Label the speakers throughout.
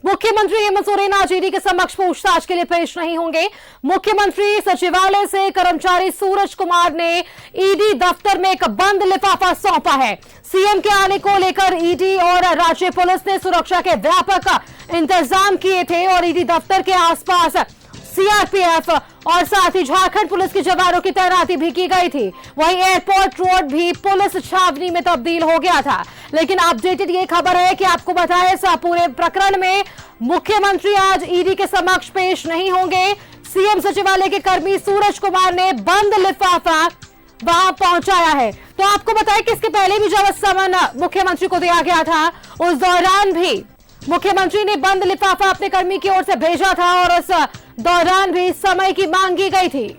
Speaker 1: मुख्यमंत्री हेमंत सोरेन आज ईडी के समक्ष पूछताछ के लिए पेश नहीं होंगे। मुख्यमंत्री सचिवालय से कर्मचारी सूरज कुमार ने ईडी दफ्तर में एक बंद लिफाफा सौंपा है। सीएम के आने को लेकर ईडी और राज्य पुलिस ने सुरक्षा के व्यापक इंतजाम किए थे और ईडी दफ्तर के आसपास सीआरपीएफ और साथ ही झारखंड पुलिस के जवानों की तैनाती भी की गई थी। वहीं एयरपोर्ट रोड भी पुलिस छावनी में तब्दील हो गया था। लेकिन अपडेटेड ये खबर है कि आपको बताएं, इस पूरे प्रकरण में मुख्यमंत्री आज ईडी के समक्ष पेश नहीं होंगे। सीएम सचिवालय के कर्मी सूरज कुमार ने बंद लिफाफा वहां पहुंचाया है। तो आपको बताएं कि इसके पहले भी जब समन मुख्यमंत्री को दिया गया था, उस दौरान भी मुख्यमंत्री ने बंद लिफाफा अपने कर्मी की ओर से भेजा था और उस दौरान भी समय की मांग की गई थी।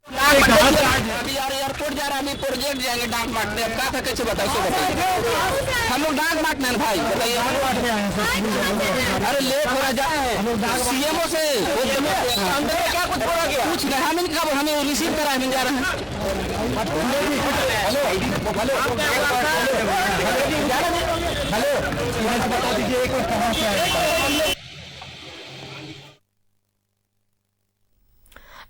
Speaker 2: अभी यार एयरपोर्ट जा रहा है, अभी प्रोजेक्ट जाएंगे डाक बांटने। अब क्या था, कैसे बताओ, हम लोग डाक बांटने हैं भाई, बताइए। अरे लेट हो रहा है सीएमओ से अंदर क्या कुछ बोला गया, कुछ नहीं, हमें कब हमें रिसीव करा, हमें जा रहे हैं। हेलो बता दीजिए कहां से आए।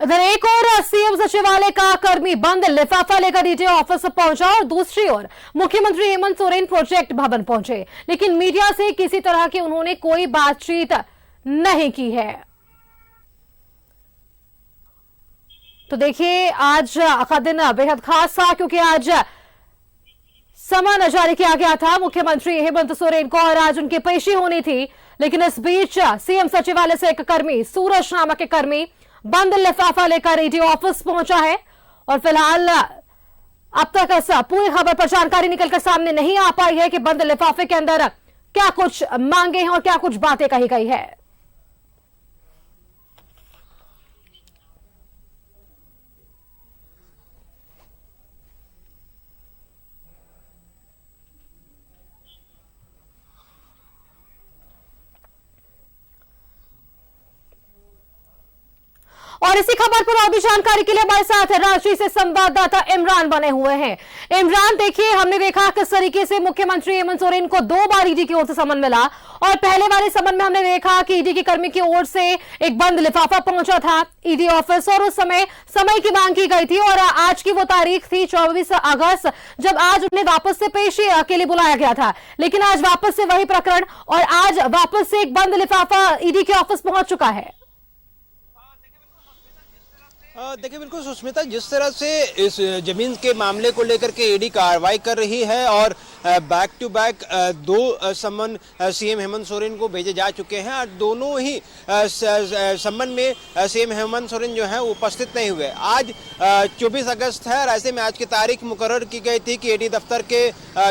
Speaker 1: इधर एक और सीएम सचिवालय का कर्मी बंद लिफाफा लेकर ईडी ऑफिस पहुंचा और दूसरी ओर मुख्यमंत्री हेमंत सोरेन प्रोजेक्ट भवन पहुंचे, लेकिन मीडिया से किसी तरह की उन्होंने कोई बातचीत नहीं की है। तो देखिए, आज का दिन बेहद खास था क्योंकि आज समन जारी किया गया था मुख्यमंत्री हेमंत सोरेन को और आज उनकी पेशी होनी थी। लेकिन इस बीच सीएम सचिवालय से एक कर्मी, सूरज नामक के कर्मी, बंद लिफाफा लेकर ईडी ऑफिस पहुंचा है और फिलहाल अब तक ऐसा पूरी खबर पर जानकारी निकलकर सामने नहीं आ पाई है कि बंद लिफाफे के अंदर क्या कुछ मांगे हैं और क्या कुछ बातें कही गई है। और इसी खबर पर और भी जानकारी के लिए हमारे साथ रांची से संवाददाता इमरान बने हुए हैं। इमरान, देखिए, हमने देखा किस तरीके से मुख्यमंत्री हेमंत सोरेन को 2 बार ईडी की ओर से समन मिला और पहले वाले समन में हमने देखा कि ईडी के कर्मी की ओर से एक बंद लिफाफा पहुंचा था ईडी ऑफिस और उस समय की मांग की गई थी और आज की वो तारीख थी 24 अगस्त, जब आज उन्हें वापस से पेशी के लिए बुलाया गया था। लेकिन आज वापस से वही प्रकरण और आज वापस से एक बंद लिफाफा ईडी के ऑफिस पहुंच चुका है।
Speaker 3: देखिए, बिल्कुल सुष्मिता, जिस तरह से इस जमीन के मामले को लेकर के ईडी कार्रवाई कर रही है और बैक टू बैक 2 सम्मन सीएम हेमंत सोरेन को भेजे जा चुके हैं और दोनों ही सम्मन में सीएम हेमंत सोरेन जो है उपस्थित नहीं हुए। आज 24 अगस्त है और ऐसे में आज की तारीख मुकर्रर की गई थी कि ईडी दफ्तर के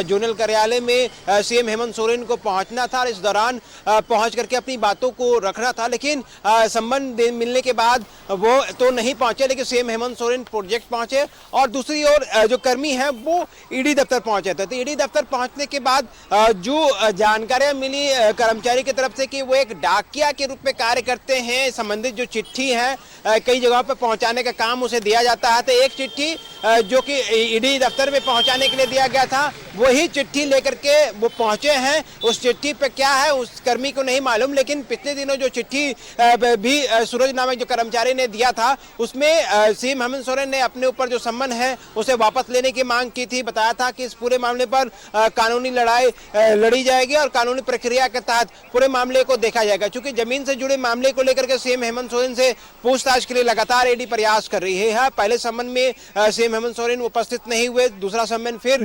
Speaker 3: जोनल कार्यालय में सीएम हेमंत सोरेन को पहुंचना था और इस दौरान पहुंच करके अपनी बातों को रखना था। लेकिन सम्मन मिलने के बाद वो तो नहीं पहुंचे, लेकिन सीएम हेमंत सोरेन प्रोजेक्ट पहुंचे और दूसरी ओर जो कर्मी हैं वो ईडी दफ्तर पहुंचे थे। तो ईडी दफ्तर पहुंचने के बाद जो जानकारियां मिली कर्मचारी की तरफ से कि वो एक डाकिया के रूप में कार्य करते हैं, संबंधित जो चिट्ठी है कई जगहों पर पहुंचाने का काम उसे दिया जाता है। तो एक चिट्ठी जो कि ईडी दफ्तर में पहुंचाने के लिए दिया गया था, वही चिट्ठी लेकर के वो पहुंचे हैं। उस चिट्ठी पे क्या है उस कर्मी को नहीं मालूम, लेकिन पिछले दिनों जो चिट्ठी भी सूरज नामक जो कर्मचारी ने दिया था उसमें सीएम हेमंत सोरेन ने अपने ऊपर जो सम्मन है उसे वापस लेने की मांग की थी। बताया था कि इस पूरे मामले पर कानूनी लड़ाई लड़ी जाएगी और कानूनी प्रक्रिया के तहत पूरे मामले को देखा जाएगा। क्योंकि जमीन से जुड़े मामले को लेकर के सीएम हेमंत सोरेन से पूछताछ के लिए लगातार ईडी प्रयास कर रही है। पहले सम्मन में सीएम हेमंत सोरेन उपस्थित नहीं हुए, दूसरा सम्मन फिर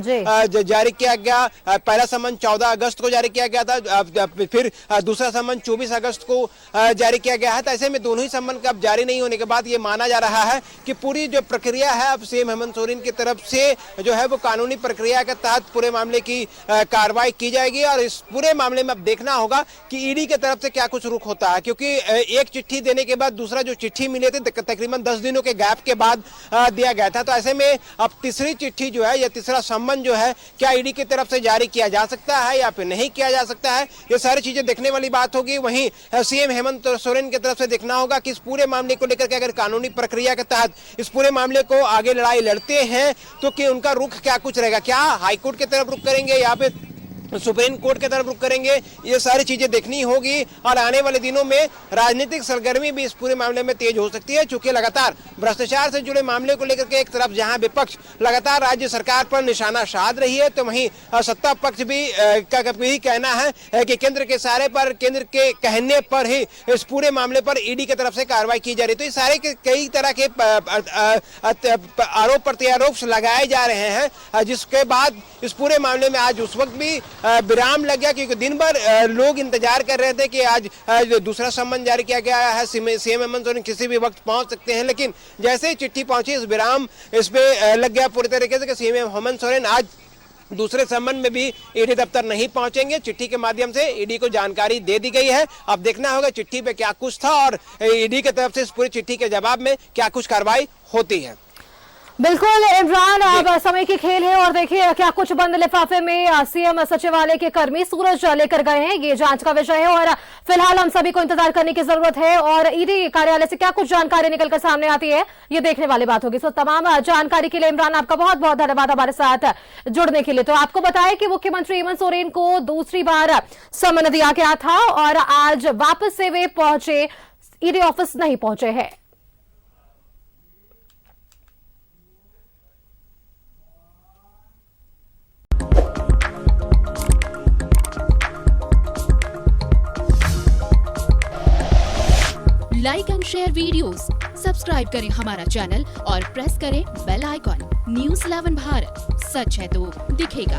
Speaker 3: जारी किया गया। पहला सम्मन 14 अगस्त को जारी किया गया था, फिर दूसरा सम्मन 24 अगस्त को जारी किया गया है। तो ऐसे में दोनों ही सम्मन का जारी नहीं होने के बाद ये माना जा रहा रहा है कि पूरी जो प्रक्रिया है अब सीएम हेमंत सोरेन की तरफ से जो है वो कानूनी प्रक्रिया के तहत पूरे मामले की कार्रवाई की जाएगी और इस पूरे मामले में अब देखना होगा कि ईडी की तरफ से क्या कुछ रुख होता है, क्योंकि एक चिट्ठी देने के बाद दूसरा जो चिट्ठी मिले थे तकरीबन 10 दिनों के गैप के बाद दिया गया था। तो ऐसे में अब तीसरी चिट्ठी जो है या तीसरा सम्मन जो है क्या ईडी की तरफ से जारी किया जा सकता है या फिर नहीं किया जा सकता है, ये सारी चीजें देखने वाली बात होगी। वहीं सीएम हेमंत सोरेन की तरफ से देखना होगा कि इस पूरे मामले को लेकर के अगर कानूनी प्रक्रिया के तहत इस पूरे मामले को आगे लड़ाई लड़ते हैं तो कि उनका रुख क्या कुछ रहेगा, क्या हाईकोर्ट की तरफ रुख करेंगे या फिर सुप्रीम कोर्ट की तरफ रुख करेंगे, ये सारी चीजें देखनी होगी। और आने वाले दिनों में राजनीतिक सरगर्मी भी इस पूरे मामले में तेज हो सकती है, क्योंकि लगातार भ्रष्टाचार से जुड़े मामले को लेकर के एक तरफ जहां विपक्ष लगातार राज्य सरकार पर निशाना साध रही है, तो वहीं सत्ता पक्ष भी का कहना है कि केंद्र के इशारे पर, केंद्र के कहने पर ही इस पूरे मामले पर ईडी की तरफ से कार्रवाई की जा रही है। तो ये सारे कई तरह के आरोप प्रत्यारोप लगाए जा रहे हैं, जिसके बाद इस पूरे मामले में आज उस वक्त भी विराम लग गया, क्योंकि दिन भर लोग इंतजार कर रहे थे कि आज दूसरा सम्मन जारी किया गया है, सीएम हेमंत सोरेन किसी भी वक्त पहुंच सकते हैं। लेकिन जैसे ही चिट्ठी पहुंची इस विराम इस पे लग गया पूरी तरीके से कि सीएम हेमंत सोरेन आज दूसरे सम्मन में भी ईडी दफ्तर नहीं पहुंचेंगे। चिट्ठी के माध्यम से ईडी को जानकारी दे दी गई है, अब देखना होगा चिट्ठी पे क्या कुछ था और ईडी की तरफ से इस पूरी चिट्ठी के जवाब में क्या कुछ कार्रवाई होती है।
Speaker 1: बिल्कुल इमरान, अब समय की खेल है और देखिए क्या कुछ बंद लिफाफे में सीएम सचिवालय के कर्मी सूरज लेकर गए हैं, ये जांच का विषय है और फिलहाल हम सभी को इंतजार करने की जरूरत है और ईडी कार्यालय से क्या कुछ जानकारी निकलकर सामने आती है ये देखने वाली बात होगी। तो तमाम जानकारी के लिए इमरान आपका बहुत बहुत धन्यवाद हमारे साथ जुड़ने के लिए। तो आपको बताया कि मुख्यमंत्री हेमंत सोरेन को दूसरी बार सम्मन दिया गया था और आज वापस से वे पहुंचे, ईडी ऑफिस नहीं पहुंचे हैं।
Speaker 4: Like and share videos, subscribe करें हमारा चैनल और प्रेस करें बेल आइकॉन। न्यूज़ 11 भारत, सच है तो दिखेगा।